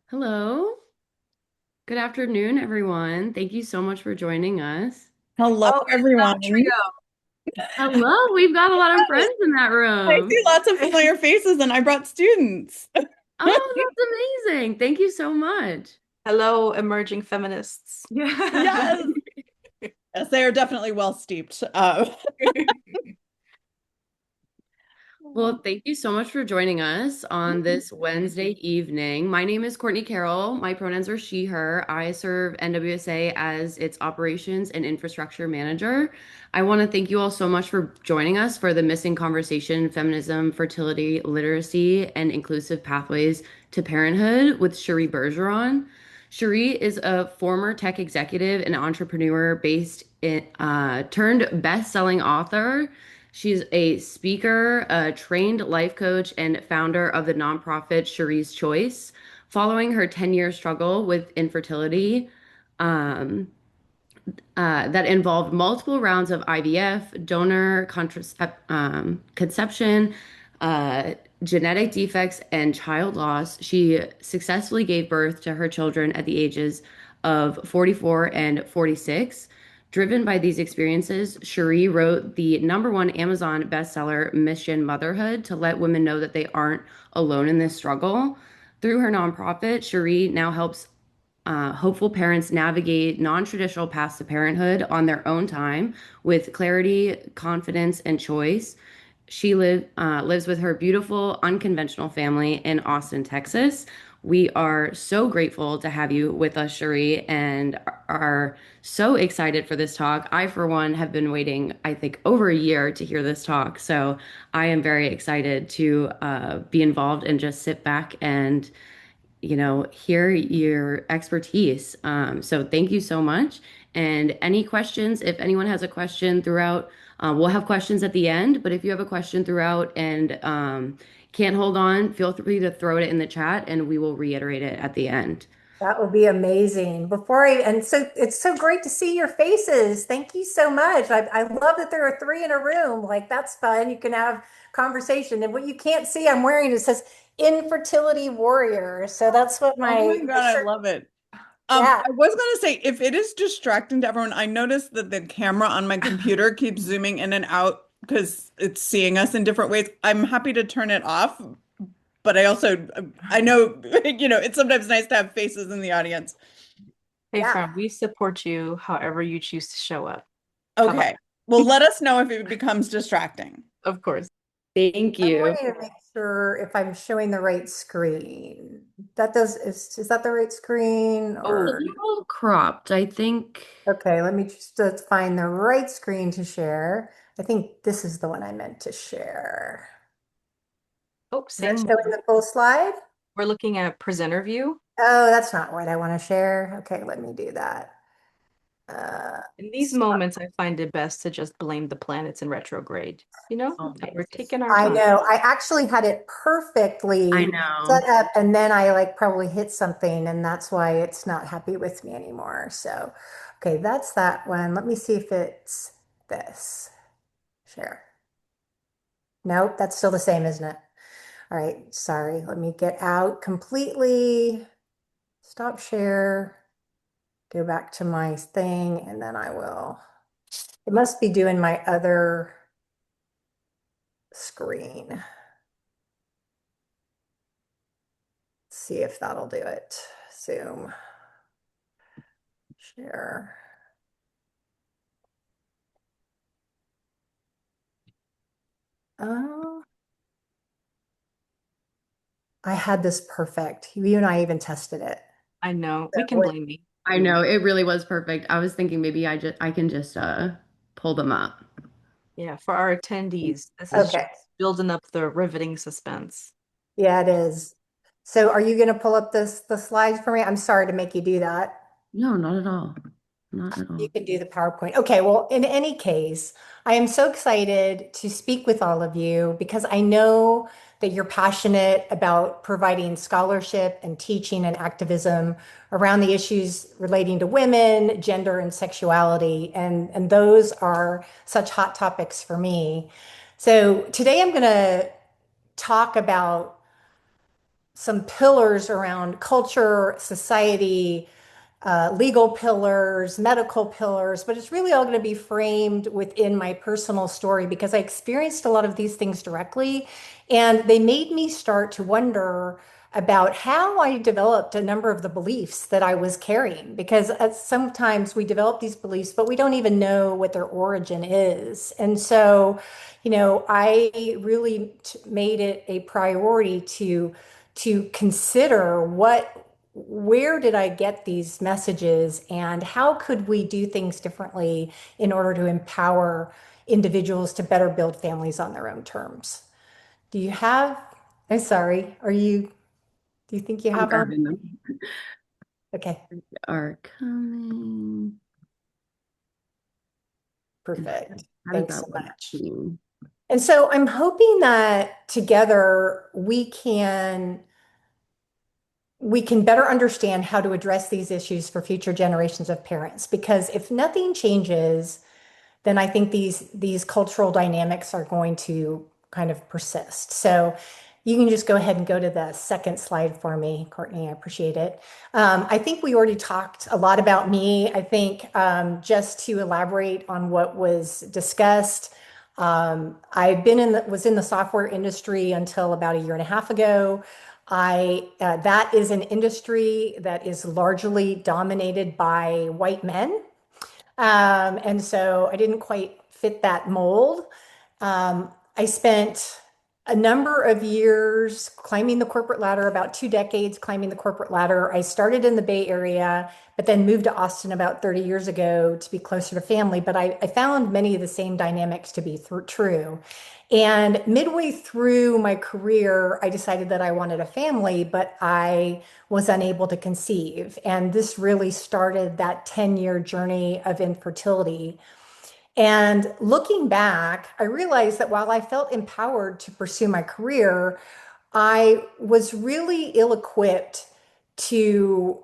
Hello. Good afternoon, everyone. Thank you so much for joining us. Hello, Oh, it's that everyone. trio. Hello. We've got a lot of Yes, friends in that I room. see lots of familiar faces, and I brought students. Oh, that's amazing. Thank you so much. Hello, emerging feminists. Yeah. Yes, yes, they are definitely well steeped. Well, thank you so much for joining us on this Wednesday evening. My name is Courtney Carroll. My pronouns are she, her. I serve NWSA as its operations and infrastructure manager. I want to thank you all so much for joining us for the Missing Conversation, Feminism, Fertility, Literacy, and Inclusive Pathways to Parenthood with Cheri Bergeron. Cheri is a former tech executive and entrepreneur based in turned best-selling author. She's a speaker, a trained life coach, and founder of the nonprofit Cheri's Choice. Following her 10-year struggle with infertility, um, that involved multiple rounds of IVF, conception, uh, genetic defects, and child loss. She successfully gave birth to her children at the ages of 44 and 46. Driven by these experiences, Cheri wrote the number one Amazon bestseller, Mission Motherhood, to let women know that they aren't alone in this struggle. Through her nonprofit, Cheri now helps hopeful parents navigate non-traditional paths to parenthood on their own time with clarity, confidence, and choice. She lives with her beautiful, unconventional family in Austin, Texas. We are so grateful to have you with us, Cheri, and are so excited for this talk. I, for one, have been waiting, I think, over a year to hear this talk. So I am very excited to be involved and just sit back and hear your expertise. So thank you so much. And any questions, if anyone has a question throughout, we'll have questions at the end, but if you have a question throughout and can't hold on, feel free to throw it in the chat and we will reiterate it at the end. That would be amazing. And so it's so great to see your faces. Thank you so much. I love that there are three in a room. Like that's fun. You can have conversation. And what you can't see, I'm wearing it says infertility warrior. So that's what Oh my my God, I shirt. love it. Yeah. I was gonna say, if it is distracting to everyone, I noticed that the camera on my computer keeps zooming in and out because it's seeing us in different ways. I'm happy to turn it off, but I know, it's sometimes nice to have faces in the audience. Hey, Yeah. friend, we support you however you choose to show up. How about Okay. Well, let us know if it becomes distracting. that? Of course. Thank I'm you. wanting to make sure if I'm showing the right screen. Is that the right screen It's a or little cropped, I think. okay, let me just find the right screen to share. I think this is the one I meant to share. Oh, Is that same. showing the full slide? We're looking at presenter view. Oh, that's not what I want to share. Okay, let me do that. In these Stop. moments, I find it best to just blame the planets in retrograde. Oh, And we're taking our I time. know. I actually had it I perfectly know. set up, and then I like probably hit something, and that's why it's not happy with me anymore. So, okay, that's that one. Let me see if it's this. Share. Nope, that's still the same, isn't it? All right, sorry. Let me get out completely. Stop share. Go back to my thing, and then I will. It must be doing my other screen. See if that'll do it. Zoom, share. Oh, I had this perfect. You and I even tested it. I know. We That can was- blame me. I know. It really was perfect. I was thinking maybe I can just pull them up. Yeah, for our attendees, this is just Okay. building up the riveting suspense. Yeah, it is. So are you going to pull up the slides for me? I'm sorry to make you do that. No, not at all. Not at You all. can do the PowerPoint. Okay, well, in any case, I am so excited to speak with all of you because I know that you're passionate about providing scholarship and teaching and activism around the issues relating to women, gender, and sexuality. And those are such hot topics for me. So today I'm going to talk about some pillars around culture, society, legal pillars, medical pillars, but it's really all going to be framed within my personal story because I experienced a lot of these things directly. And they made me start to wonder about how I developed a number of the beliefs that I was carrying. Because sometimes we develop these beliefs, but we don't even know what their origin is. And so, I really made it a priority to consider where did I get these messages and how could we do things differently in order to empower individuals to better build families on their own terms. Do you have, I'm sorry, do you think you I'm have our, grabbing them. okay, Are coming. perfect. How does Thanks that so work? much. And so I'm hoping that together we can better understand how to address these issues for future generations of parents. Because if nothing changes, then I think these cultural dynamics are going to kind of persist. So you can just go ahead and go to the second slide for me, Courtney. I appreciate it. I think we already talked a lot about me. I think just to elaborate on what was discussed, I've been was in the software industry until about a year and a half ago. That is an industry that is largely dominated by white men. And so I didn't quite fit that mold. I spent a number of years climbing the corporate ladder, about 2 decades climbing the corporate ladder. I started in the Bay Area, but then moved to Austin about 30 years ago to be closer to family. But I found many of the same dynamics to be true. And midway through my career, I decided that I wanted a family, but I was unable to conceive. And this really started that 10-year journey of infertility. And looking back, I realized that while I felt empowered to pursue my career, I was really ill-equipped to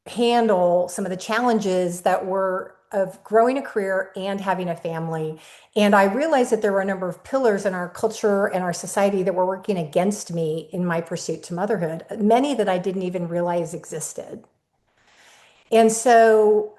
handle some of the challenges that were of growing a career and having a family. And I realized that there were a number of pillars in our culture and our society that were working against me in my pursuit to motherhood, many that I didn't even realize existed. And so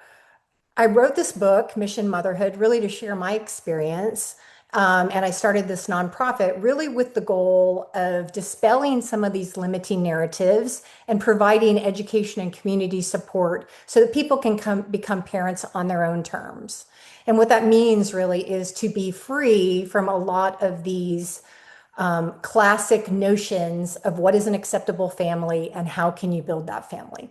I wrote this book, Mission Motherhood, really to share my experience. And I started this nonprofit really with the goal of dispelling some of these limiting narratives and providing education and community support so that people can become parents on their own terms. And what that means really is to be free from a lot of these classic notions of what is an acceptable family and how can you build that family.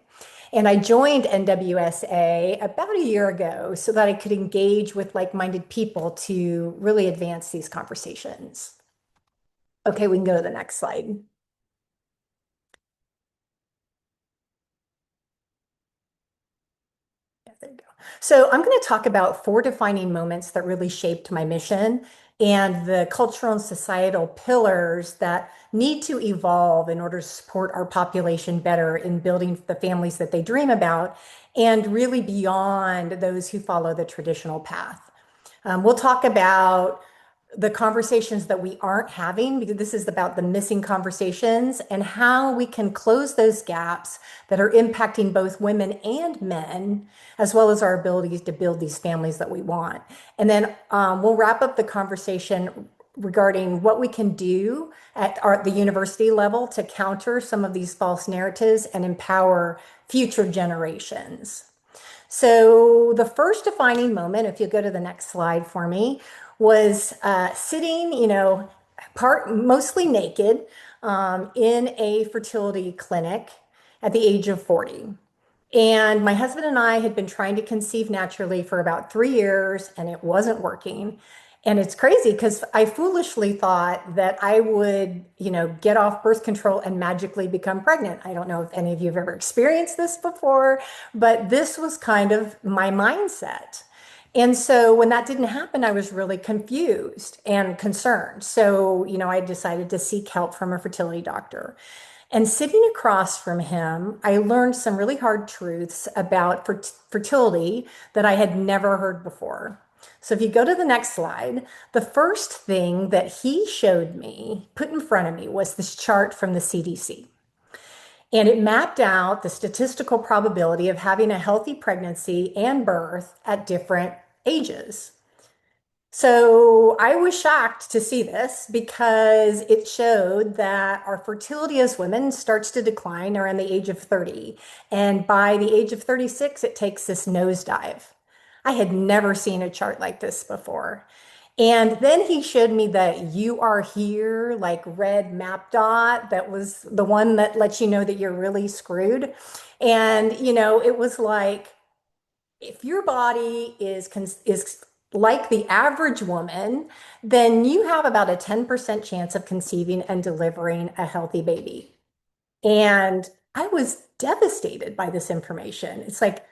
And I joined NWSA about a year ago so that I could engage with like-minded people to really advance these conversations. Okay, we can go to the next slide. Yeah, there you go. So I'm going to talk about 4 defining moments that really shaped my mission and the cultural and societal pillars that need to evolve in order to support our population better in building the families that they dream about and really beyond those who follow the traditional path. We'll talk about the conversations that we aren't having, because this is about the missing conversations and how we can close those gaps that are impacting both women and men, as well as our abilities to build these families that we want. And then we'll wrap up the conversation regarding what we can do at the university level to counter some of these false narratives and empower future generations. So the first defining moment, if you go to the next slide for me, was sitting, mostly naked in a fertility clinic at the age of 40. And my husband and I had been trying to conceive naturally for about 3 years and it wasn't working. And it's crazy because I foolishly thought that I would, get off birth control and magically become pregnant. I don't know if any of you have ever experienced this before, but this was kind of my mindset. And so when that didn't happen, I was really confused and concerned. So, I decided to seek help from a fertility doctor. And sitting across from him, I learned some really hard truths about fertility that I had never heard before. So if you go to the next slide, the first thing that he showed me, put in front of me, was this chart from the CDC. And it mapped out the statistical probability of having a healthy pregnancy and birth at different ages. So I was shocked to see this because it showed that our fertility as women starts to decline around the age of 30. And by the age of 36, it takes this nosedive. I had never seen a chart like this before. And then he showed me that you are here, like red map dot, that was the one that lets you know that you're really screwed. And, it was like, if your body is like the average woman, then you have about a 10% chance of conceiving and delivering a healthy baby. And I was devastated by this information. It's like,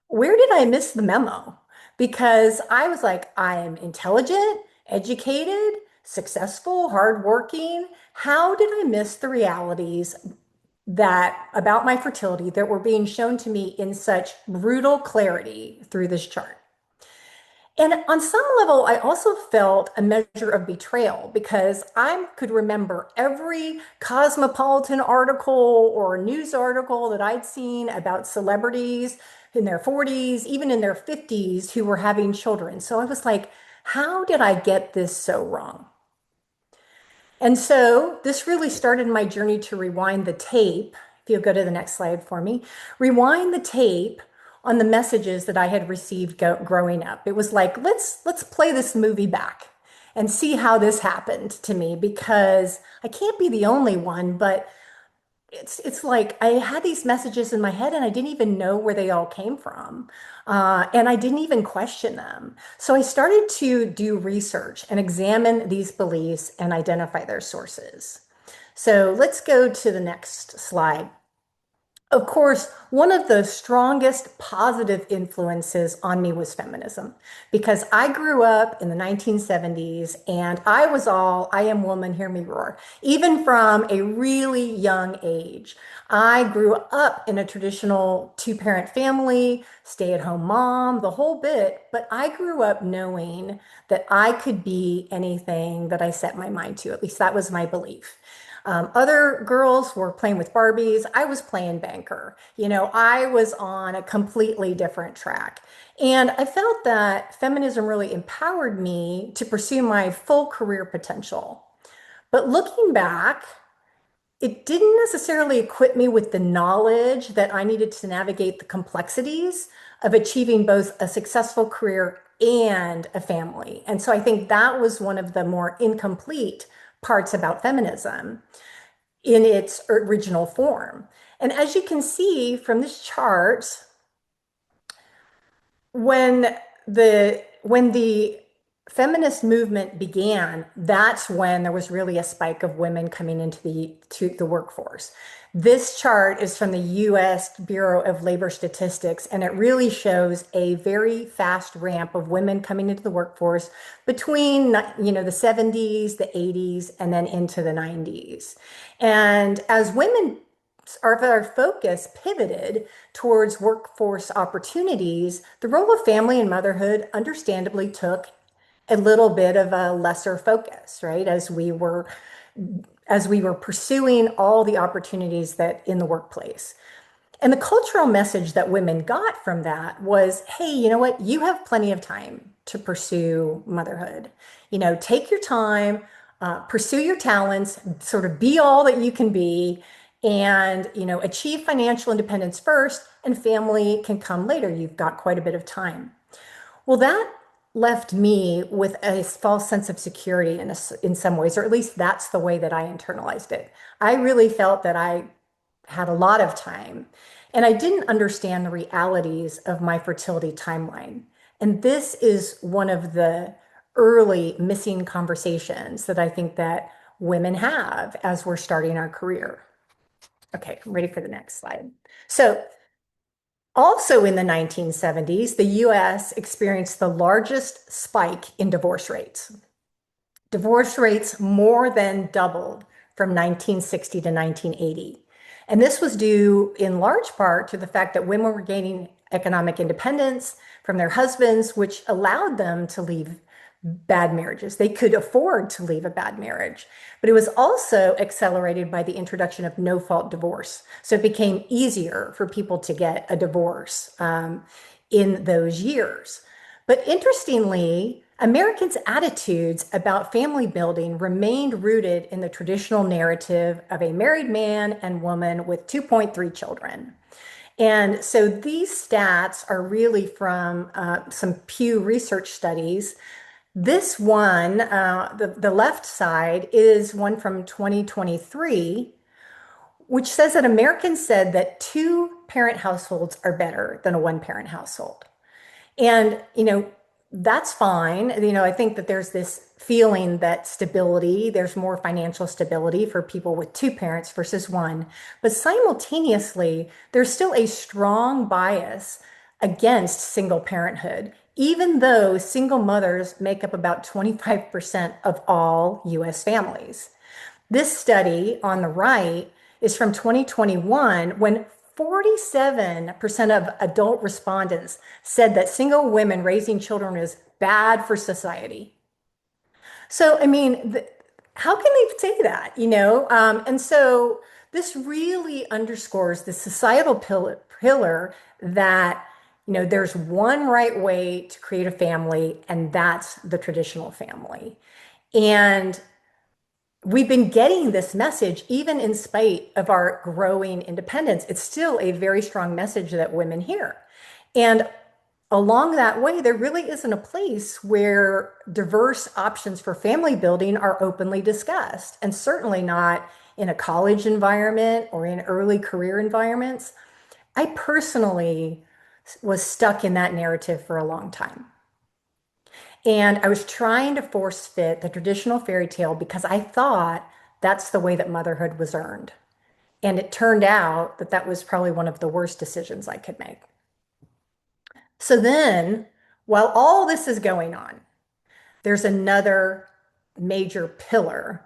where did I miss the memo? Because I was like, I am intelligent, educated, successful, hardworking. How did I miss the realities that about my fertility that were being shown to me in such brutal clarity through this chart? And on some level, I also felt a measure of betrayal because I could remember every cosmopolitan article or news article that I'd seen about celebrities in their 40s, even in their 50s, who were having children. So I was like, how did I get this so wrong? And so this really started my journey to rewind the tape. If you'll go to the next slide for me, rewind the tape on the messages that I had received growing up. It was like, let's play this movie back and see how this happened to me, because I can't be the only one, but it's like I had these messages in my head and I didn't even know where they all came from. And I didn't even question them. So I started to do research and examine these beliefs and identify their sources. So let's go to the next slide. Of course, one of the strongest positive influences on me was feminism, because I grew up in the 1970s and I was all, I am woman, hear me roar. Even from a really young age, I grew up in a traditional two-parent family, stay-at-home mom, the whole bit, but I grew up knowing that I could be anything that I set my mind to. At least that was my belief. Other girls were playing with Barbies. I was playing banker. I was on a completely different track. And I felt that feminism really empowered me to pursue my full career potential. But looking back, it didn't necessarily equip me with the knowledge that I needed to navigate the complexities of achieving both a successful career and a family. And so I think that was one of the more incomplete parts about feminism in its original form. And as you can see from this chart, when the feminist movement began, that's when there was really a spike of women coming into the workforce. This chart is from the US Bureau of Labor Statistics, and it really shows a very fast ramp of women coming into the workforce between the 70s, the 80s, and then into the 90s. And as women our focus pivoted towards workforce opportunities, the role of family and motherhood understandably took a little bit of a lesser focus, right? As we were pursuing all the opportunities that in the workplace. And the cultural message that women got from that was, hey, you know what? You have plenty of time to pursue motherhood. Take your time, pursue your talents, sort of be all that you can be, and achieve financial independence first, and family can come later. You've got quite a bit of time. Well, that left me with a false sense of security in some ways, or at least that's the way that I internalized it. I really felt that I had a lot of time, and I didn't understand the realities of my fertility timeline. And this is one of the early missing conversations that I think that women have as we're starting our career. Okay, I'm ready for the next slide. So also in the 1970s, the US experienced the largest spike in divorce rates. Divorce rates more than doubled from 1960 to 1980. And this was due in large part to the fact that women were gaining economic independence from their husbands, which allowed them to leave bad marriages. They could afford to leave a bad marriage. But it was also accelerated by the introduction of no-fault divorce. So it became easier for people to get a divorce in those years. But interestingly, Americans' attitudes about family building remained rooted in the traditional narrative of a married man and woman with 2.3 children. And so these stats are really from some Pew Research studies. This one, the left side, is one from 2023, which says that Americans said that two-parent households are better than a one-parent household. And, that's fine. I think that there's this feeling that stability, there's more financial stability for people with two parents versus one. But simultaneously, there's still a strong bias against single parenthood, even though single mothers make up about 25% of all US families. This study on the right is from 2021 when 47% of adult respondents said that single women raising children is bad for society. So, I mean, how can they say that, and so this really underscores the societal pillar that, there's one right way to create a family, and that's the traditional family. And we've been getting this message even in spite of our growing independence. It's still a very strong message that women hear. And along that way, there really isn't a place where diverse options for family building are openly discussed, and certainly not in a college environment or in early career environments. I personally was stuck in that narrative for a long time. And I was trying to force fit the traditional fairy tale because I thought that's the way that motherhood was earned. And it turned out that that was probably one of the worst decisions I could make. So then, while all this is going on, there's another major pillar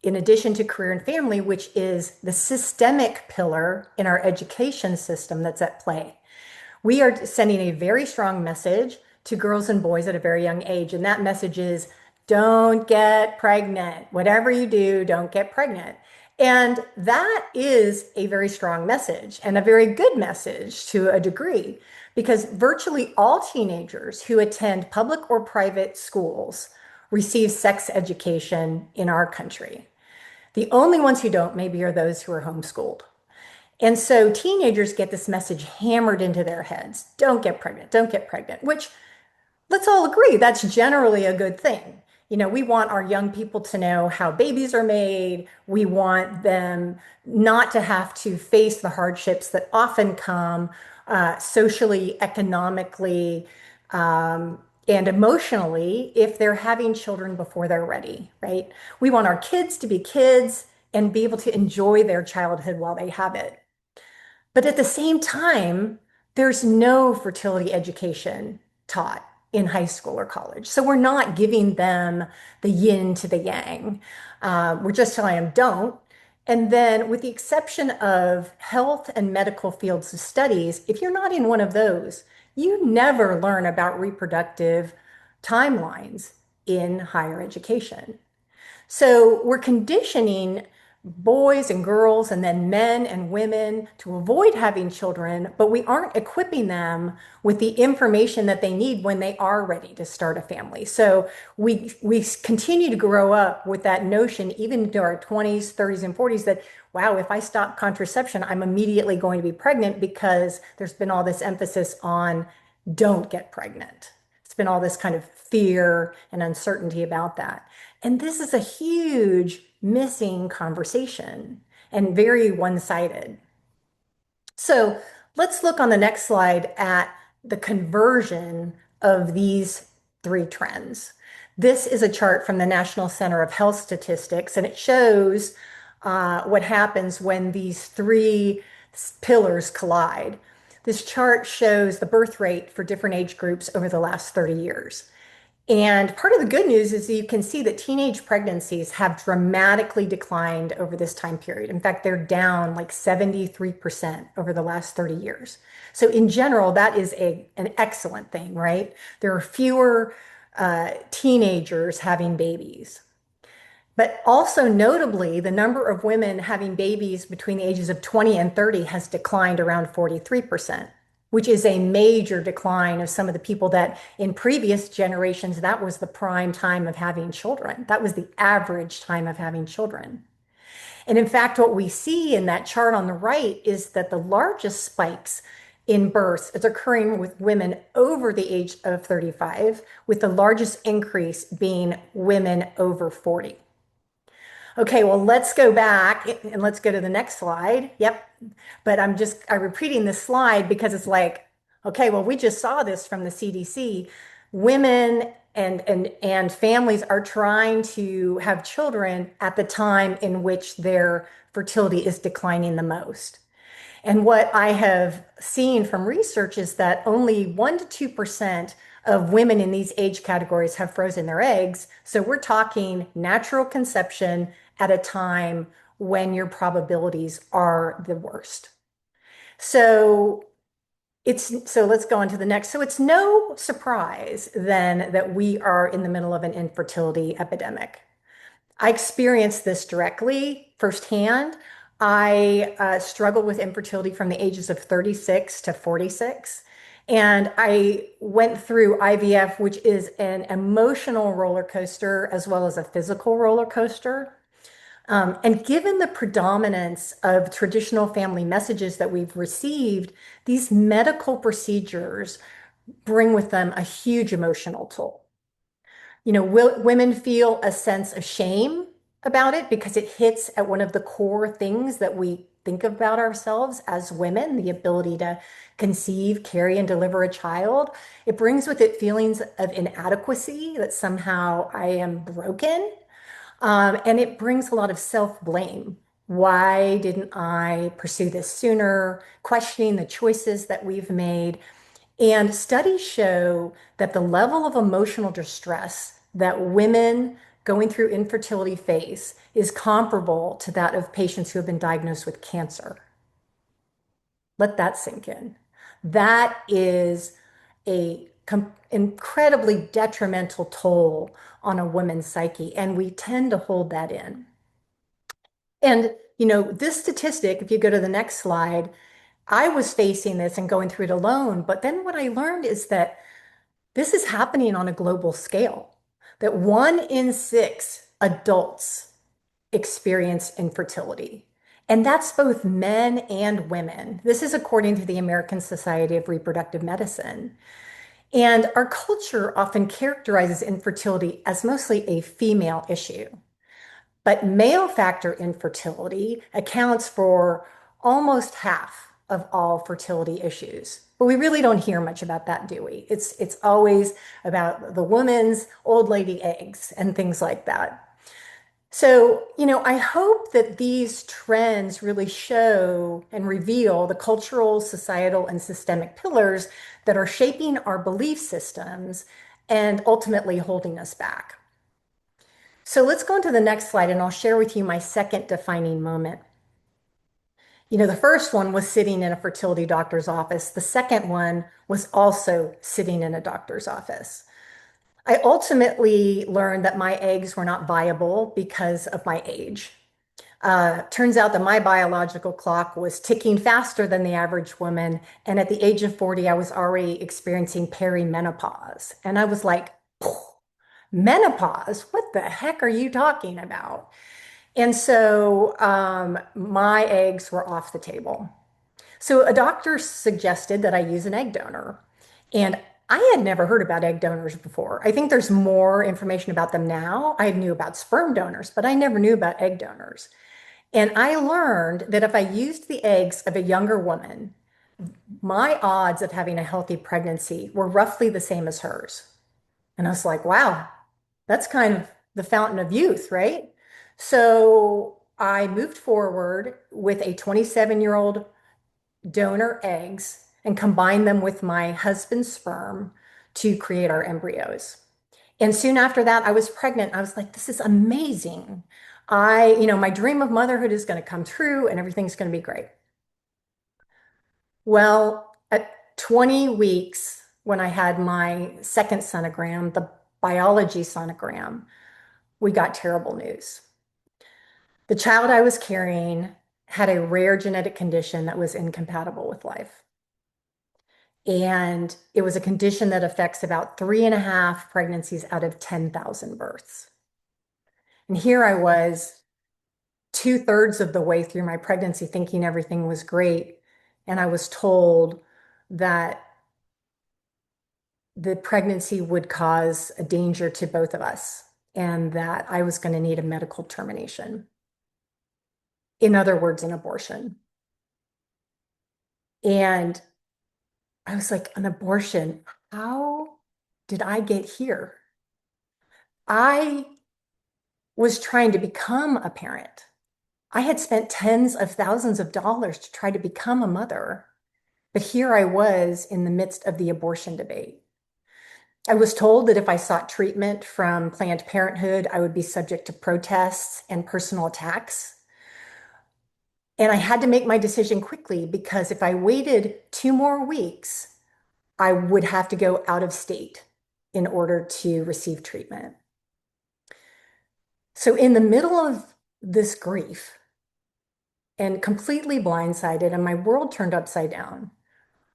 in addition to career and family, which is the systemic pillar in our education system that's at play. We are sending a very strong message to girls and boys at a very young age. And that message is don't get pregnant. Whatever you do, don't get pregnant. And that is a very strong message and a very good message to a degree, because virtually all teenagers who attend public or private schools receive sex education in our country. The only ones who don't maybe are those who are homeschooled. And so teenagers get this message hammered into their heads. Don't get pregnant, don't get pregnant, which let's all agree that's generally a good thing. We want our young people to know how babies are made. We want them not to have to face the hardships that often come socially, economically, and emotionally if they're having children before they're ready, right? We want our kids to be kids and be able to enjoy their childhood while they have it. But at the same time, there's no fertility education taught in high school or college. So we're not giving them the yin to the yang. We're just telling them don't. And then with the exception of health and medical fields of studies, if you're not in one of those, you never learn about reproductive timelines in higher education. So we're conditioning boys and girls and then men and women to avoid having children, but we aren't equipping them with the information that they need when they are ready to start a family. So we continue to grow up with that notion even into our 20s, 30s, and 40s that, wow, if I stop contraception, I'm immediately going to be pregnant because there's been all this emphasis on don't get pregnant. It's been all this kind of fear and uncertainty about that. And this is a huge missing conversation and very one-sided. So let's look on the next slide at the conversion of these three trends. This is a chart from the National Center of Health Statistics, and it shows what happens when these three pillars collide. This chart shows the birth rate for different age groups over the last 30 years. And part of the good news is that you can see that teenage pregnancies have dramatically declined over this time period. In fact, they're down like 73% over the last 30 years. So in general, that is an excellent thing, right? There are fewer teenagers having babies. But also notably, the number of women having babies between the ages of 20 and 30 has declined around 43%, which is a major decline of some of the people that in previous generations, that was the prime time of having children. That was the average time of having children. And in fact, what we see in that chart on the right is that the largest spikes in births is occurring with women over the age of 35, with the largest increase being women over 40. Okay, well, let's go back and let's go to the next slide. Yep. But I'm repeating this slide because it's like, okay, well, we just saw this from the CDC. Women and families are trying to have children at the time in which their fertility is declining the most. And what I have seen from research is that only 1 to 2% of women in these age categories have frozen their eggs. So we're talking natural conception at a time when your probabilities are the worst. So let's go on to the next. So it's no surprise then that we are in the middle of an infertility epidemic. I experienced this directly firsthand. I struggled with infertility from the ages of 36 to 46. And I went through IVF, which is an emotional roller coaster as well as a physical roller coaster. And given the predominance of traditional family messages that we've received, these medical procedures bring with them a huge emotional toll. Women feel a sense of shame about it because it hits at one of the core things that we think about ourselves as women, the ability to conceive, carry, and deliver a child. It brings with it feelings of inadequacy, that somehow I am broken. And it brings a lot of self-blame. Why didn't I pursue this sooner? Questioning the choices that we've made. And studies show that the level of emotional distress that women going through infertility face is comparable to that of patients who have been diagnosed with cancer. Let that sink in. That is a incredibly detrimental toll on a woman's psyche, and we tend to hold that in. And, this statistic, if you go to the next slide, I was facing this and going through it alone. But then what I learned is that this is happening on a global scale, that 1 in 6 adults experience infertility. And that's both men and women. This is according to the American Society of Reproductive Medicine. And our culture often characterizes infertility as mostly a female issue. But male factor infertility accounts for almost half of all fertility issues. But we really don't hear much about that, do we? It's always about the woman's old lady eggs and things like that. So, I hope that these trends really show and reveal the cultural, societal, and systemic pillars that are shaping our belief systems and ultimately holding us back. So let's go on to the next slide and I'll share with you my second defining moment. The first one was sitting in a fertility doctor's office. The second one was also sitting in a doctor's office. I ultimately learned that my eggs were not viable because of my age. Turns out that my biological clock was ticking faster than the average woman. And at the age of 40, I was already experiencing perimenopause. And I was like, menopause? What the heck are you talking about? And so my eggs were off the table. So a doctor suggested that I use an egg donor. And I had never heard about egg donors before. I think there's more information about them now. I knew about sperm donors, but I never knew about egg donors. And I learned that if I used the eggs of a younger woman, my odds of having a healthy pregnancy were roughly the same as hers. And I was like, wow, that's kind of the fountain of youth, right? So I moved forward with a 27-year-old donor eggs and combined them with my husband's sperm to create our embryos. And soon after that, I was pregnant. I was like, this is amazing. My dream of motherhood is going to come true and everything's going to be great. Well, at 20 weeks, when I had my second sonogram, the biology sonogram, we got terrible news. The child I was carrying had a rare genetic condition that was incompatible with life. And it was a condition that affects about 3.5 pregnancies out of 10,000 births. And here I was, 2/3 of the way through my pregnancy, thinking everything was great. And I was told that the pregnancy would cause a danger to both of us and that I was going to need a medical termination. In other words, an abortion. And I was like, an abortion? How did I get here? I was trying to become a parent. I had spent tens of thousands of dollars to try to become a mother. But here I was in the midst of the abortion debate. I was told that if I sought treatment from Planned Parenthood, I would be subject to protests and personal attacks. And I had to make my decision quickly because if I waited 2 more weeks, I would have to go out of state in order to receive treatment. So, in the middle of this grief and completely blindsided, and my world turned upside down,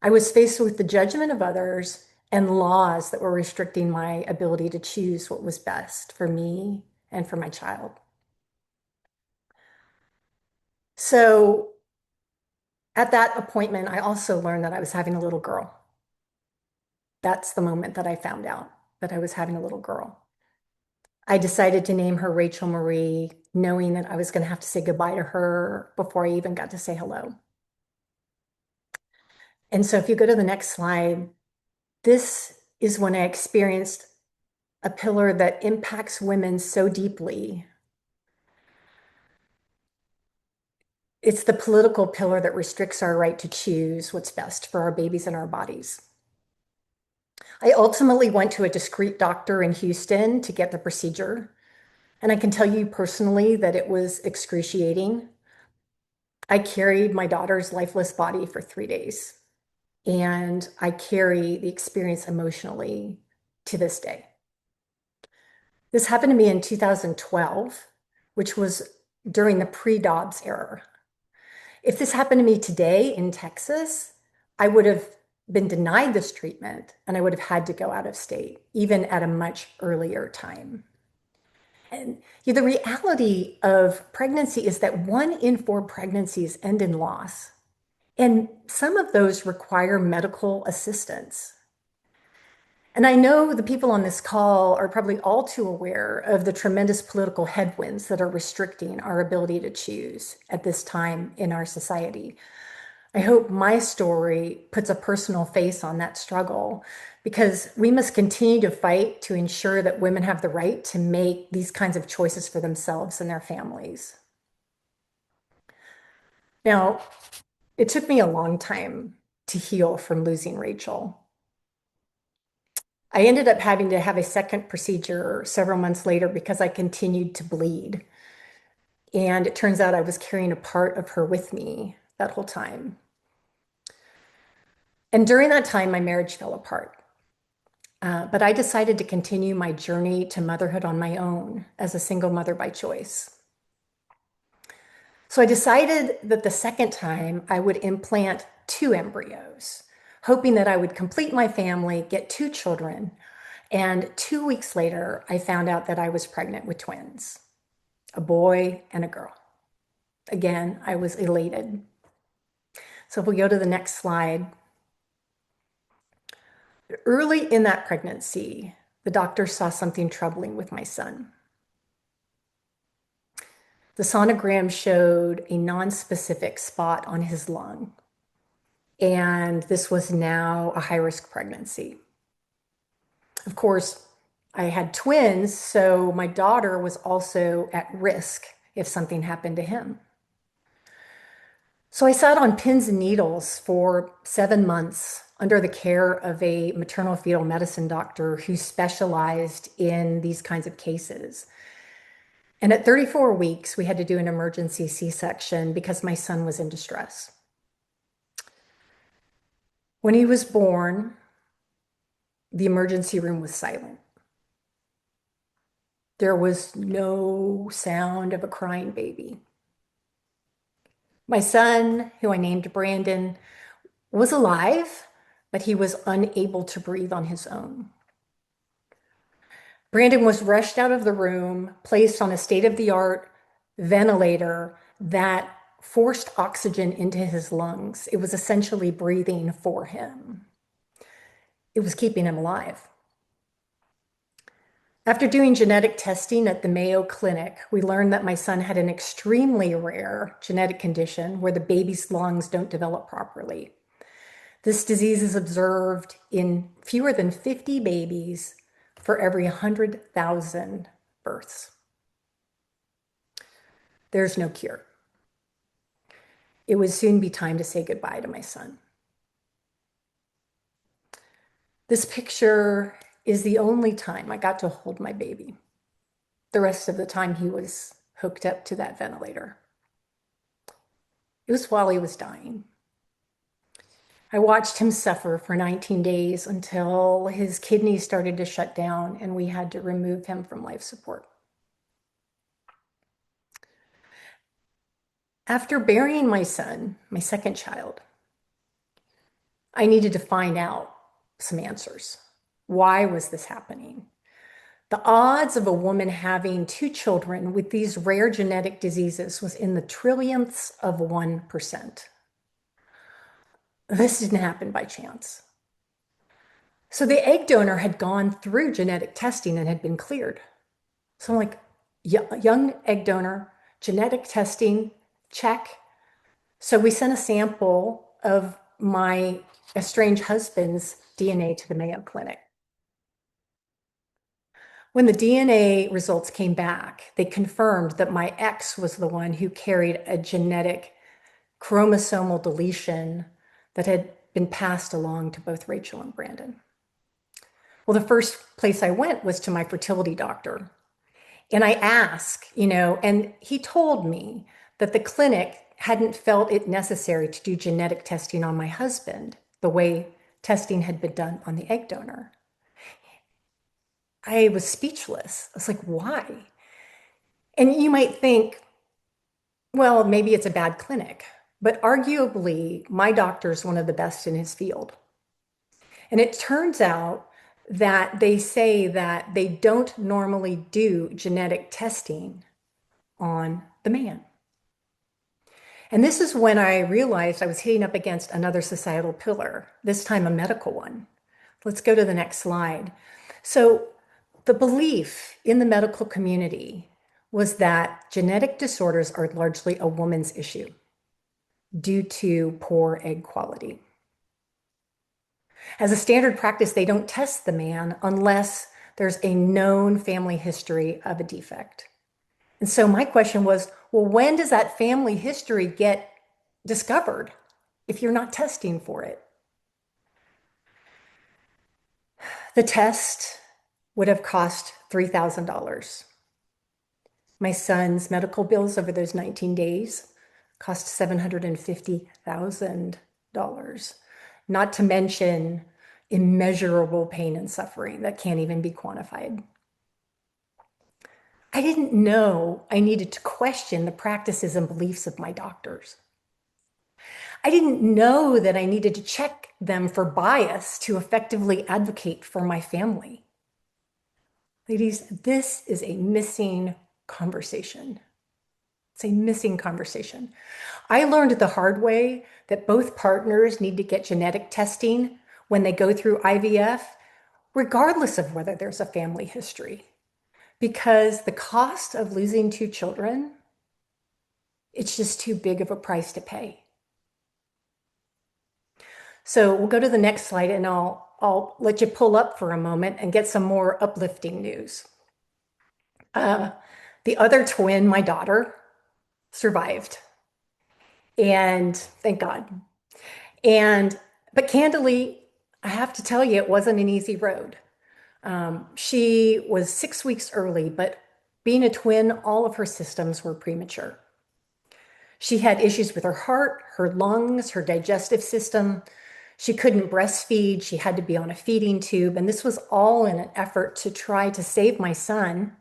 I was faced with the judgment of others and laws that were restricting my ability to choose what was best for me and for my child. So, at that appointment, I also learned that I was having a little girl. That's the moment that I found out that I was having a little girl. I decided to name her Rachel Marie, knowing that I was going to have to say goodbye to her before I even got to say hello. And so if you go to the next slide, this is when I experienced a pillar that impacts women so deeply. It's the political pillar that restricts our right to choose what's best for our babies and our bodies. I ultimately went to a discreet doctor in Houston to get the procedure. And I can tell you personally that it was excruciating. I carried my daughter's lifeless body for 3 days, and I carry the experience emotionally to this day. This happened to me in 2012, which was during the pre-Dobbs era. If this happened to me today in Texas, I would have been denied this treatment and I would have had to go out of state, even at a much earlier time. And the reality of pregnancy is that 1 in 4 pregnancies end in loss. And some of those require medical assistance. And I know the people on this call are probably all too aware of the tremendous political headwinds that are restricting our ability to choose at this time in our society. I hope my story puts a personal face on that struggle because we must continue to fight to ensure that women have the right to make these kinds of choices for themselves and their families. Now, it took me a long time to heal from losing Rachel. I ended up having to have a second procedure several months later because I continued to bleed. And it turns out I was carrying a part of her with me that whole time. And during that time, my marriage fell apart. But I decided to continue my journey to motherhood on my own as a single mother by choice. So I decided that the second time I would implant 2 embryos, hoping that I would complete my family, get 2 children. And 2 weeks later, I found out that I was pregnant with twins, a boy and a girl. Again, I was elated. So if we go to the next slide. Early in that pregnancy, the doctor saw something troubling with my son. The sonogram showed a nonspecific spot on his lung, and this was now a high-risk pregnancy. Of course, I had twins, so my daughter was also at risk if something happened to him. So I sat on pins and needles for 7 months under the care of a maternal fetal medicine doctor who specialized in these kinds of cases. And at 34 weeks, we had to do an emergency C-section because my son was in distress. When he was born, the emergency room was silent. There was no sound of a crying baby. My son, who I named Brandon, was alive, but he was unable to breathe on his own. Brandon was rushed out of the room, placed on a state-of-the-art ventilator that forced oxygen into his lungs. It was essentially breathing for him. It was keeping him alive. After doing genetic testing at the Mayo Clinic, we learned that my son had an extremely rare genetic condition where the baby's lungs don't develop properly. This disease is observed in fewer than 50 babies for every 100,000 births. There's no cure. It would soon be time to say goodbye to my son. This picture is the only time I got to hold my baby. The rest of the time he was hooked up to that ventilator. It was while he was dying. I watched him suffer for 19 days until his kidneys started to shut down and we had to remove him from life support. After burying my son, my second child, I needed to find out some answers. Why was this happening? The odds of a woman having 2 children with these rare genetic diseases was in the trillionths of 1%. This didn't happen by chance. So the egg donor had gone through genetic testing and had been cleared. So I'm like, young egg donor, genetic testing, check. So we sent a sample of my estranged husband's DNA to the Mayo Clinic. When the DNA results came back, they confirmed that my ex was the one who carried a genetic chromosomal deletion that had been passed along to both Rachel and Brandon. Well, the first place I went was to my fertility doctor. And I asked, and he told me that the clinic hadn't felt it necessary to do genetic testing on my husband the way testing had been done on the egg donor. I was speechless. I was like, why? And you might think, well, maybe it's a bad clinic, but arguably my doctor is one of the best in his field. And it turns out that they say that they don't normally do genetic testing on the man. And this is when I realized I was hitting up against another societal pillar, this time a medical one. Let's go to the next slide. So the belief in the medical community was that genetic disorders are largely a woman's issue due to poor egg quality. As a standard practice, they don't test the man unless there's a known family history of a defect. And so my question was, well, when does that family history get discovered if you're not testing for it? The test would have cost $3,000. My son's medical bills over those 19 days cost $750,000, not to mention immeasurable pain and suffering that can't even be quantified. I didn't know I needed to question the practices and beliefs of my doctors. I didn't know that I needed to check them for bias to effectively advocate for my family. Ladies, this is a missing conversation. It's a missing conversation. I learned the hard way that both partners need to get genetic testing when they go through IVF, regardless of whether there's a family history, because the cost of losing 2 children, it's just too big of a price to pay. So we'll go to the next slide and I'll let you pull up for a moment and get some more uplifting news. The other twin, my daughter, survived. And thank God. But candidly, I have to tell you, it wasn't an easy road. She was 6 weeks early, but being a twin, all of her systems were premature. She had issues with her heart, her lungs, her digestive system. She couldn't breastfeed. She had to be on a feeding tube. And this was all in an effort to try to save my son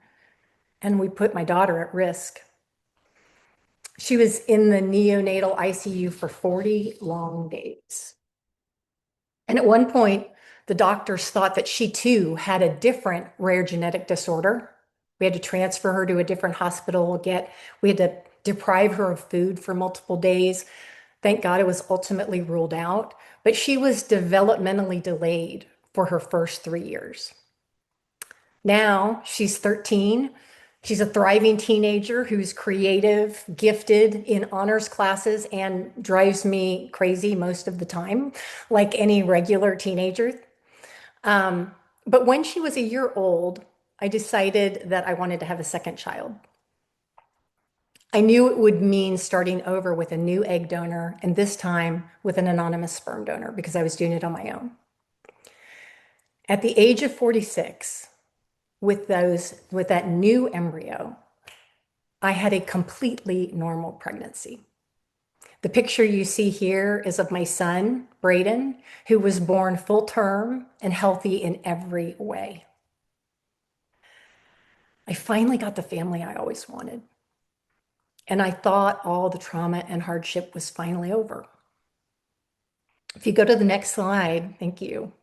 and we put my daughter at risk. She was in the neonatal ICU for 40 long days. And at one point, the doctors thought that she too had a different rare genetic disorder. We had to transfer her to a different hospital, we had to deprive her of food for multiple days. Thank God it was ultimately ruled out, but she was developmentally delayed for her first 3 years. Now she's 13. She's a thriving teenager who's creative, gifted in honors classes, and drives me crazy most of the time, like any regular teenager. But when she was a year old, I decided that I wanted to have a second child. I knew it would mean starting over with a new egg donor, and this time with an anonymous sperm donor, because I was doing it on my own. At the age of 46, with that new embryo, I had a completely normal pregnancy. The picture you see here is of my son, Braden, who was born full term and healthy in every way. I finally got the family I always wanted. And I thought all the trauma and hardship was finally over. If you go to the next slide, thank you.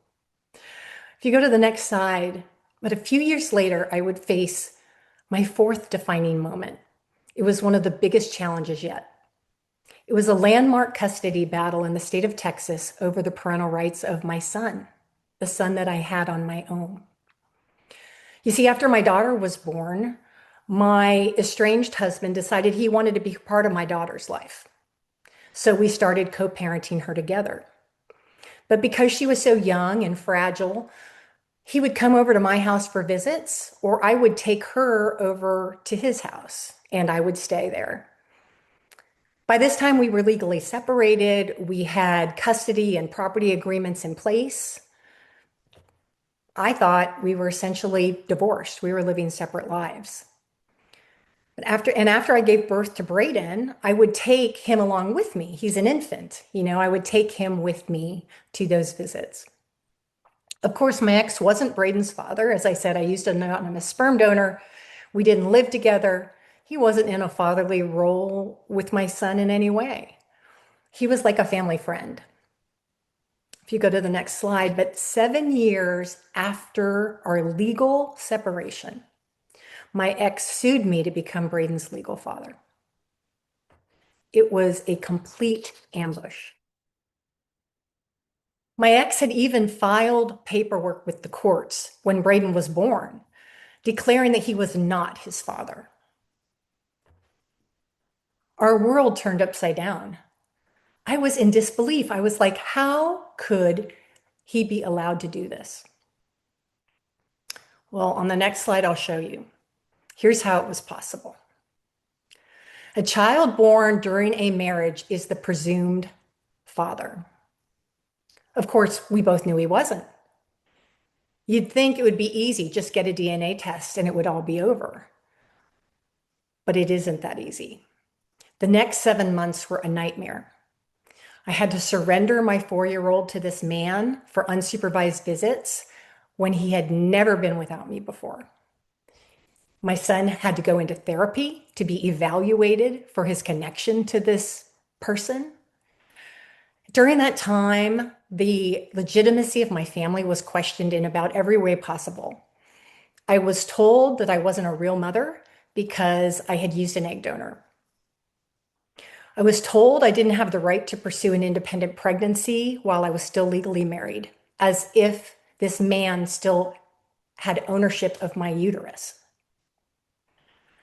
If you go to the next slide, but a few years later, I would face my fourth defining moment. It was one of the biggest challenges yet. It was a landmark custody battle in the state of Texas over the parental rights of my son, the son that I had on my own. You see, after my daughter was born, my estranged husband decided he wanted to be part of my daughter's life. So we started co-parenting her together. But because she was so young and fragile, he would come over to my house for visits, or I would take her over to his house and I would stay there. By this time, we were legally separated. We had custody and property agreements in place. I thought we were essentially divorced. We were living separate lives. But after I gave birth to Braden, I would take him along with me. He's an infant. I would take him with me to those visits. Of course, my ex wasn't Braden's father. As I said, I used an anonymous sperm donor. We didn't live together. He wasn't in a fatherly role with my son in any way. He was like a family friend. If you go to the next slide, but 7 years after our legal separation, my ex sued me to become Braden's legal father. It was a complete ambush. My ex had even filed paperwork with the courts when Braden was born, declaring that he was not his father. Our world turned upside down. I was in disbelief. I was like, how could he be allowed to do this? Well, on the next slide, I'll show you. Here's how it was possible. A child born during a marriage is the presumed father. Of course, we both knew he wasn't. You'd think it would be easy, just get a DNA test and it would all be over. But it isn't that easy. The next 7 months were a nightmare. I had to surrender my 4-year-old to this man for unsupervised visits when he had never been without me before. My son had to go into therapy to be evaluated for his connection to this person. During that time, the legitimacy of my family was questioned in about every way possible. I was told that I wasn't a real mother because I had used an egg donor. I was told I didn't have the right to pursue an independent pregnancy while I was still legally married, as if this man still had ownership of my uterus.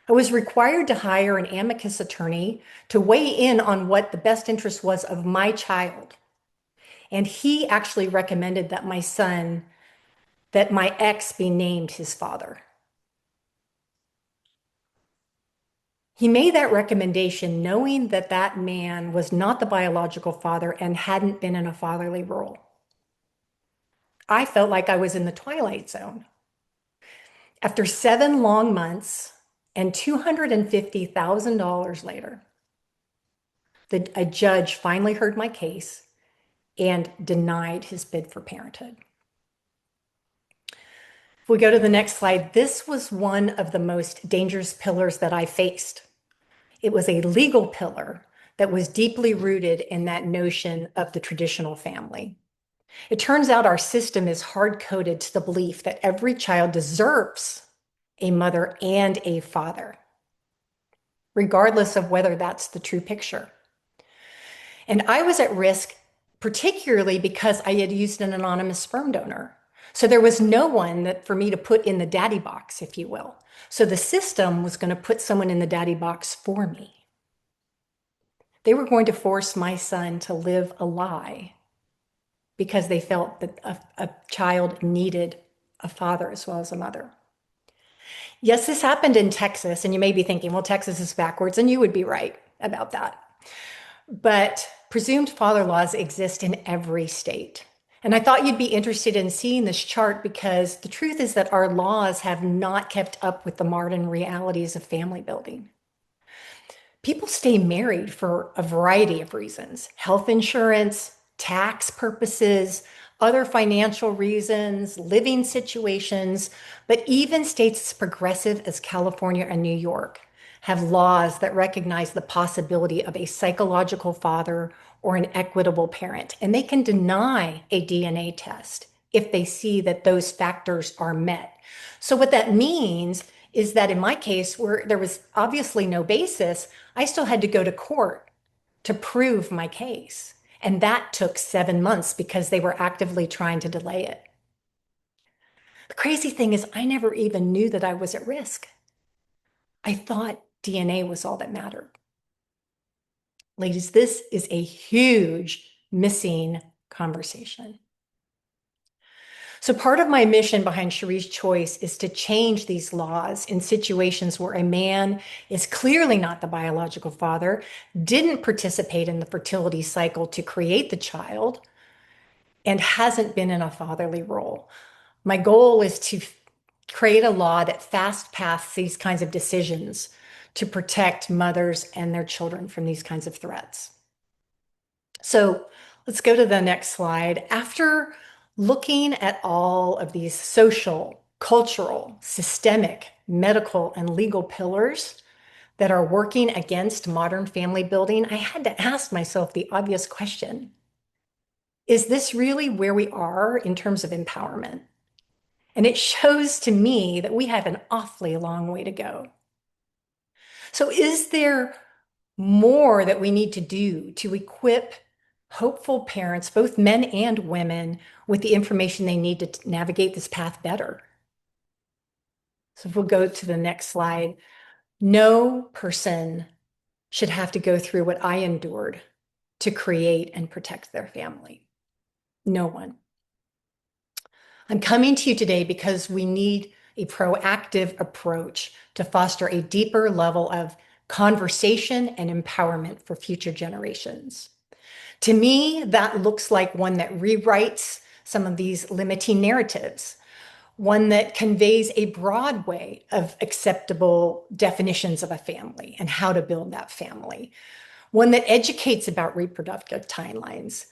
I was required to hire an amicus attorney to weigh in on what the best interest was of my child. And he actually recommended that my ex be named his father. He made that recommendation knowing that that man was not the biological father and hadn't been in a fatherly role. I felt like I was in the twilight zone. After 7 long months and $250,000 later, a judge finally heard my case and denied his bid for parenthood. If we go to the next slide, this was one of the most dangerous pillars that I faced. It was a legal pillar that was deeply rooted in that notion of the traditional family. It turns out our system is hard-coded to the belief that every child deserves a mother and a father, regardless of whether that's the true picture. And I was at risk, particularly because I had used an anonymous sperm donor. So there was no one that for me to put in the daddy box, if you will. So the system was going to put someone in the daddy box for me. They were going to force my son to live a lie because they felt that a child needed a father as well as a mother. Yes, this happened in Texas, and you may be thinking, well, Texas is backwards, and you would be right about that. But presumed father laws exist in every state. And I thought you'd be interested in seeing this chart because the truth is that our laws have not kept up with the modern realities of family building. People stay married for a variety of reasons: health insurance, tax purposes, other financial reasons, living situations. But even states as progressive as California and New York have laws that recognize the possibility of a psychological father or an equitable parent. And they can deny a DNA test if they see that those factors are met. So what that means is that in my case, where there was obviously no basis, I still had to go to court to prove my case. And that took 7 months because they were actively trying to delay it. The crazy thing is, I never even knew that I was at risk. I thought DNA was all that mattered. Ladies, this is a huge missing conversation. So part of my mission behind Cheri's Choice is to change these laws in situations where a man is clearly not the biological father, didn't participate in the fertility cycle to create the child, and hasn't been in a fatherly role. My goal is to create a law that fast paths these kinds of decisions to protect mothers and their children from these kinds of threats. So let's go to the next slide. After looking at all of these social, cultural, systemic, medical, and legal pillars that are working against modern family building, I had to ask myself the obvious question: is this really where we are in terms of empowerment? And it shows to me that we have an awfully long way to go. So is there more that we need to do to equip hopeful parents, both men and women, with the information they need to navigate this path better? So if we'll go to the next slide, no person should have to go through what I endured to create and protect their family. No one. I'm coming to you today because we need a proactive approach to foster a deeper level of conversation and empowerment for future generations. To me, that looks like one that rewrites some of these limiting narratives, one that conveys a broad way of acceptable definitions of a family and how to build that family, one that educates about reproductive timelines,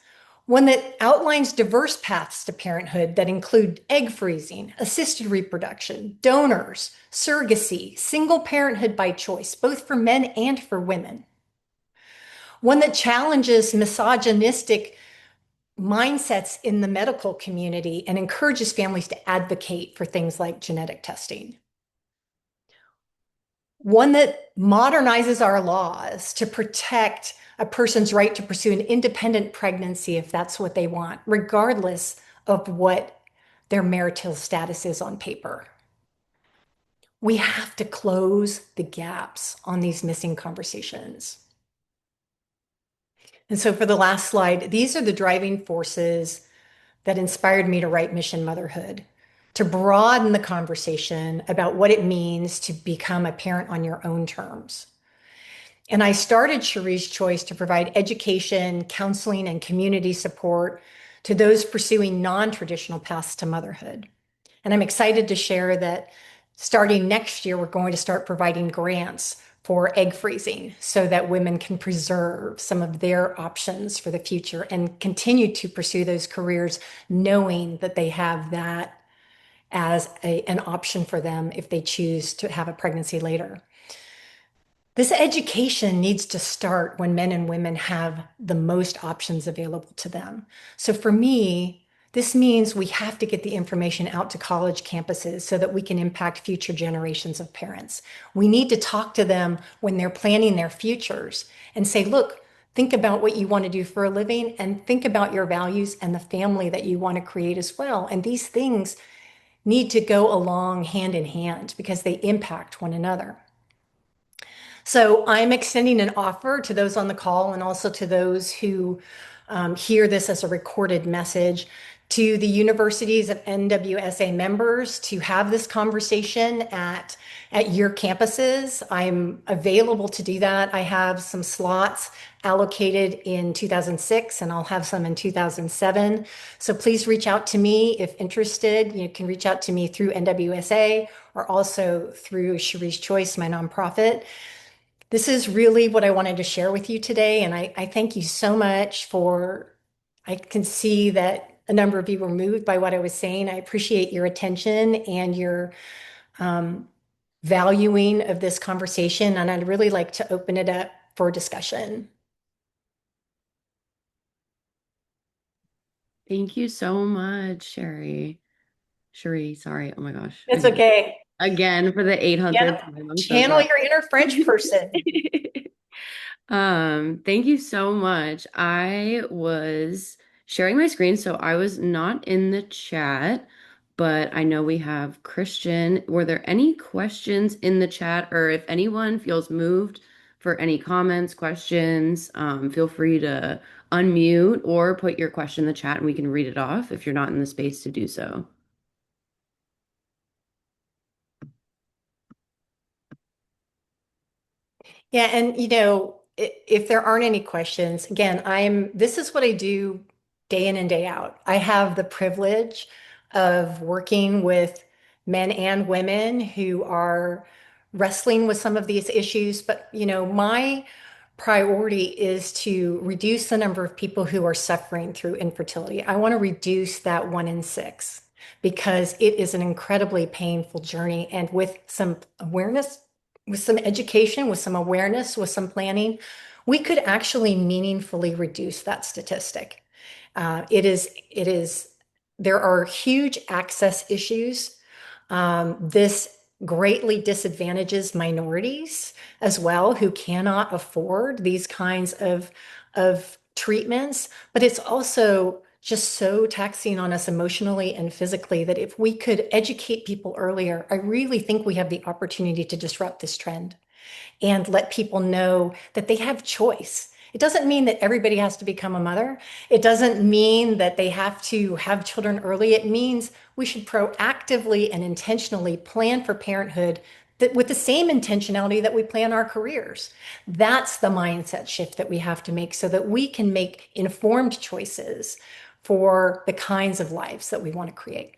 one that outlines diverse paths to parenthood that include egg freezing, assisted reproduction, donors, surrogacy, single parenthood by choice, both for men and for women. One that challenges misogynistic mindsets in the medical community and encourages families to advocate for things like genetic testing. One that modernizes our laws to protect a person's right to pursue an independent pregnancy if that's what they want, regardless of what their marital status is on paper. We have to close the gaps on these missing conversations. And so for the last slide, these are the driving forces that inspired me to write Mission Motherhood, to broaden the conversation about what it means to become a parent on your own terms. And I started Cheri's Choice to provide education, counseling, and community support to those pursuing non-traditional paths to motherhood. And I'm excited to share that starting next year, we're going to start providing grants for egg freezing so that women can preserve some of their options for the future and continue to pursue those careers knowing that they have that as an option for them if they choose to have a pregnancy later. This education needs to start when men and women have the most options available to them. So for me, this means we have to get the information out to college campuses so that we can impact future generations of parents. We need to talk to them when they're planning their futures and say, look, think about what you want to do for a living and think about your values and the family that you want to create as well. And these things need to go along hand in hand because they impact one another. So I'm extending an offer to those on the call and also to those who hear this as a recorded message to the universities of NWSA members to have this conversation at your campuses. I'm available to do that. I have some slots allocated in 2006 and I'll have some in 2007. So please reach out to me if interested. You can reach out to me through NWSA or also through Cheri's Choice, my nonprofit. This is really what I wanted to share with you today. And I thank you so much for, I can see that a number of you were moved by what I was saying. I appreciate your attention and your valuing of this conversation. And I'd really like to open it up for discussion. Thank you so much, Cheri. Cheri, sorry. Oh my gosh. It's okay. Again for the Channel, 800th time. I'm so channel sorry. your inner French person. Thank you so much. I was sharing my screen, so I was not in the chat, but I know we have Christian. Were there any questions in the chat, or if anyone feels moved for any comments, questions, feel free to unmute or put your question in the chat and we can read it off if you're not in the space to do so. Yeah, and if there aren't any questions, again, this is what I do day in and day out. I have the privilege of working with men and women who are wrestling with some of these issues, but my priority is to reduce the number of people who are suffering through infertility. I want to reduce that 1 in 6 because it is an incredibly painful journey. And with some awareness, with some education, with some awareness, with some planning, we could actually meaningfully reduce that statistic. There are huge access issues. This greatly disadvantages minorities as well who cannot afford these kinds of treatments, but it's also just so taxing on us emotionally and physically that if we could educate people earlier, I really think we have the opportunity to disrupt this trend and let people know that they have choice. It doesn't mean that everybody has to become a mother. It doesn't mean that they have to have children early. It means we should proactively and intentionally plan for parenthood with the same intentionality that we plan our careers. That's the mindset shift that we have to make so that we can make informed choices for the kinds of lives that we want to create.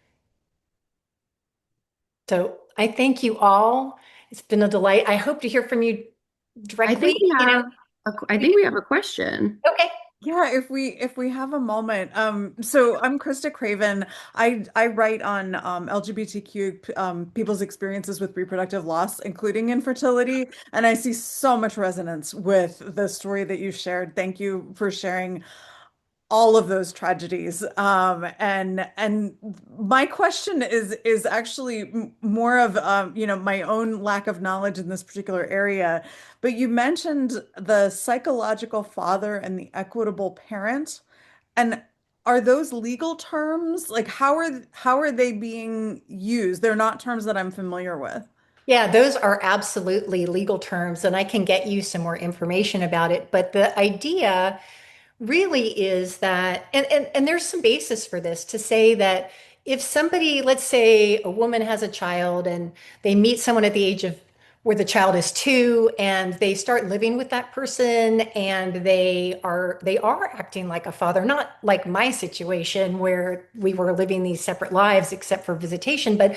So I thank you all. It's been a delight. I hope to hear from you I directly. think we have a question. Okay. Yeah, if we have a moment. So I'm Krista Craven. I write on LGBTQ people's experiences with reproductive loss, including infertility, and I see so much resonance with the story that you shared. Thank you for sharing all of those tragedies. And my question is actually more of my own lack of knowledge in this particular area. But you mentioned the psychological father and the equitable parent. And are those legal terms? Like how are they being used? They're not terms that I'm familiar with. Yeah, those are absolutely legal terms, and I can get you some more information about it. But the idea really is that, and there's some basis for this to say that if somebody, let's say a woman has a child and they meet someone at the age of where the child is 2 and they start living with that person and they are acting like a father, not like my situation where we were living these separate lives except for visitation, but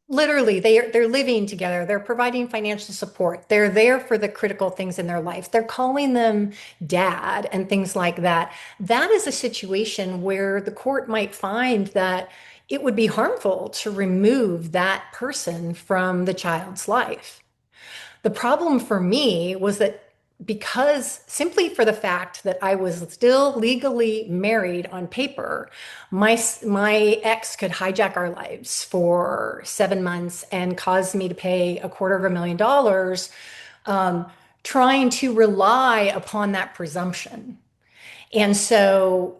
literally they're living together, they're providing financial support, they're there for the critical things in their life, they're calling them dad and things like that. That is a situation where the court might find that it would be harmful to remove that person from the child's life. The problem for me was that because simply for the fact that I was still legally married on paper, my ex could hijack our lives for 7 months and cause me to pay $250,000, um, trying to rely upon that presumption. And so,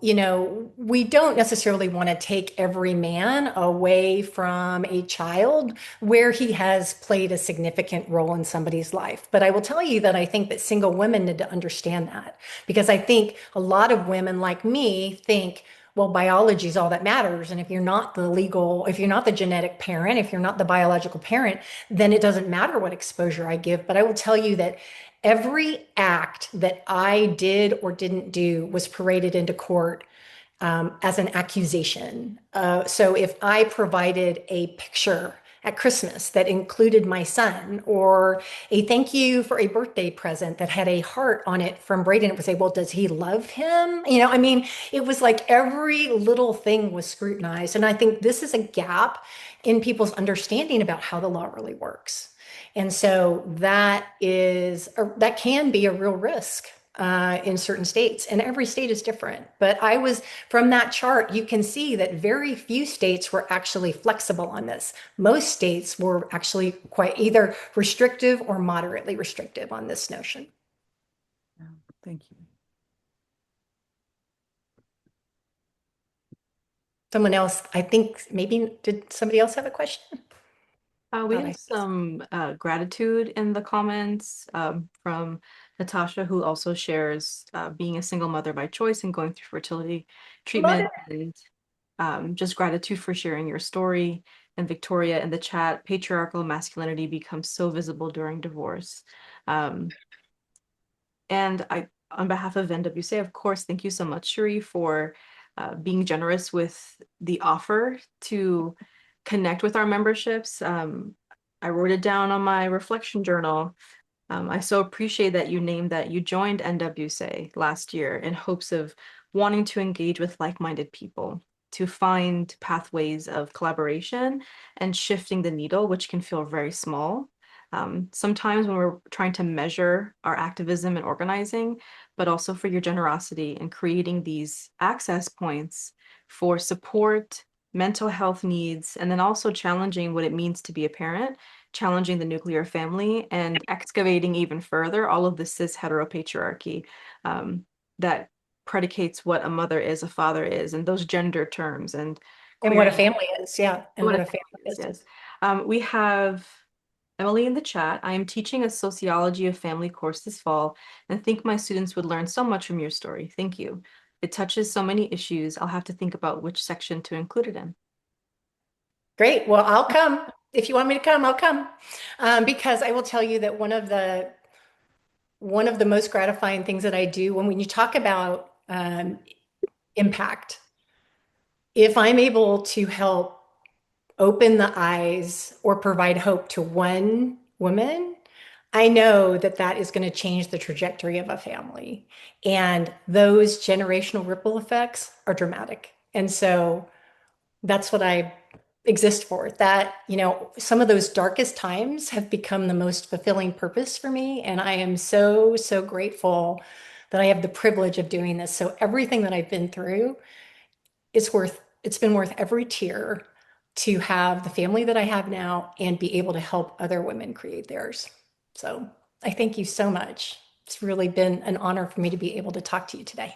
we don't necessarily want to take every man away from a child where he has played a significant role in somebody's life. But I will tell you that I think that single women need to understand that, because I think a lot of women like me think, well, biology is all that matters. And if you're not the genetic parent, if you're not the biological parent, then it doesn't matter what exposure I give. But I will tell you that every act that I did or didn't do was paraded into court as an accusation. So if I provided a picture at Christmas that included my son, or a thank you for a birthday present that had a heart on it from Braden, it would say, well, does he love him? I mean, it was like every little thing was scrutinized. And I think this is a gap in people's understanding about how the law really works. And so that can be a real risk in certain states, and every state is different. But from that chart, you can see that very few states were actually flexible on this. Most states were actually quite either restrictive or moderately restrictive on this notion. Yeah, thank you. Someone else, I think maybe, did somebody else have a question? We have some gratitude in the comments from Natasha, who also shares being a single mother by choice and going through fertility Love treatment, it. and just gratitude for sharing your story. And Victoria in the chat, patriarchal masculinity becomes so visible during divorce. Um, and on behalf of NWSA, of course, thank you so much, Cheri, for being generous with the offer to connect with our memberships. I wrote it down on my reflection journal. I so appreciate that you named that you joined NWSA last year in hopes of wanting to engage with like-minded people, to find pathways of collaboration and shifting the needle, which can feel very small. Sometimes when we're trying to measure our activism and organizing, but also for your generosity and creating these access points for support, mental health needs, and then also challenging what it means to be a parent, challenging the nuclear family, and excavating even further all of the cis heteropatriarchy that predicates what a mother is, a father is, and those gender terms and And queer what a family is, yeah. And what what a a family family is, is. yes. We have Emily in the chat. I am teaching a sociology of family course this fall and think my students would learn so much from your story. Thank you. It touches so many issues. I'll have to think about which section to include it in. Great. Well, I'll come. If you want me to come, I'll come. Because I will tell you that one of the most gratifying things that I do when you talk about impact, if I'm able to help open the eyes or provide hope to one woman, I know that that is going to change the trajectory of a family. And those generational ripple effects are dramatic. And so that's what I exist for. That, some of those darkest times have become the most fulfilling purpose for me. And I am so, so grateful that I have the privilege of doing this. So everything that I've been through, it's been worth every tear to have the family that I have now and be able to help other women create theirs. So I thank you so much. It's really been an honor for me to be able to talk to you today.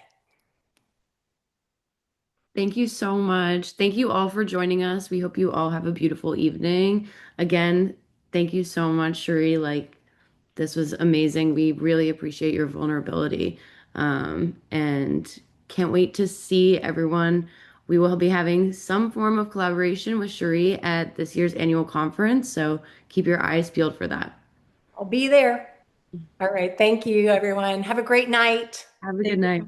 Thank you so much. Thank you all for joining us. We hope you all have a beautiful evening. Again, thank you so much, Cheri. This was amazing. We really appreciate your vulnerability. And can't wait to see everyone. We will be having some form of collaboration with Cheri at this year's annual conference. So keep your eyes peeled for that. I'll be there. All right. Thank you, everyone. Have a great night. Have a good night.